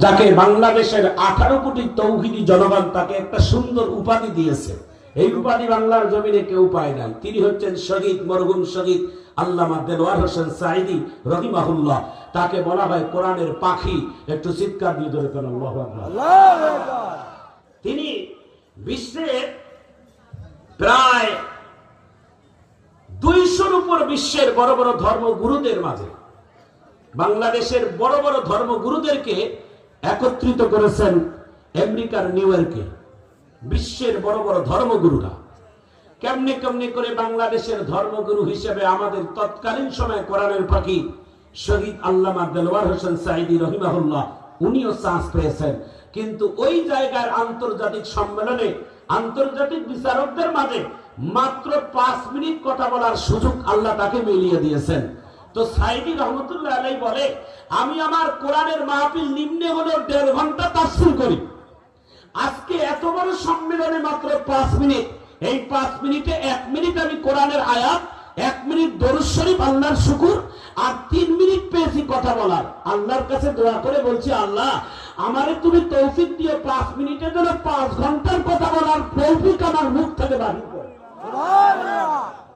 যাকে বাংলাদেশের 18 কোটি তৌহিদি জনগণ তাকে একটা সুন্দর উপাধি দিয়েছে। এই উপাধি বাংলার জমিনে কেউ পায় নাই। তিনি হচ্ছেন শহীদ, মরহুম শহীদ আল্লামা দেলোয়ার হোসেন সাঈদী রহিমাহুল্লাহ। তাকে বলা হয় কোরআনের পাখি। একটু চিৎকার দিয়ে ধরে ফেলেন আল্লাহু আকবার। তিনি বিশ্বের প্রায় 200-র উপর বিশ্বের বড় বড় ধর্মগুরুদের মাঝে বাংলাদেশের বড় বড় ধর্মগুরুদেরকে একত্রিত করেছেন আমেরিকার নিউ ইয়র্কে। বিশ্বের বড় বড় ধর্মগুরুরা কেমনে কেমনে করে বাংলাদেশের ধর্মগুরু হিসেবে আমাদের তৎকালীন সময় কোরআনের পাখি শহীদ আল্লামা দেলোয়ার হোসেন সাঈদী রহিমাহুল্লাহ উনিও চান্স পেয়েছেন। কিন্তু ওই জায়গার আন্তর্জাতিক সম্মেলনে আন্তর্জাতিক বিচারকদের মাঝে মাত্র 5 মিনিট কথা বলার সুযোগ আল্লাহ তাকে মিলিয়ে দিয়েছেন। তো সাঈদী রহমতুল্লাহ আলাইহি বলে, আমি আমার কোরআনের মাহফিল নিম্নে হলো 1.5 ঘন্টা তাফসীর করি। আজকে এত বড় সম্মেলনে মাত্র 5 মিনিট। এই 5 মিনিটে 1 মিনিট আমি কোরআনের আয়াত, 1 মিনিট দরুদ শরীফ আল্লাহর শুকর, আর 3 মিনিট পেয়েছি কথা বলার। আল্লাহর কাছে দোয়া করে বলছি, আল্লাহ আমারে তুমি তৌফিক দিও 5 মিনিটের জন্য 5 ঘন্টা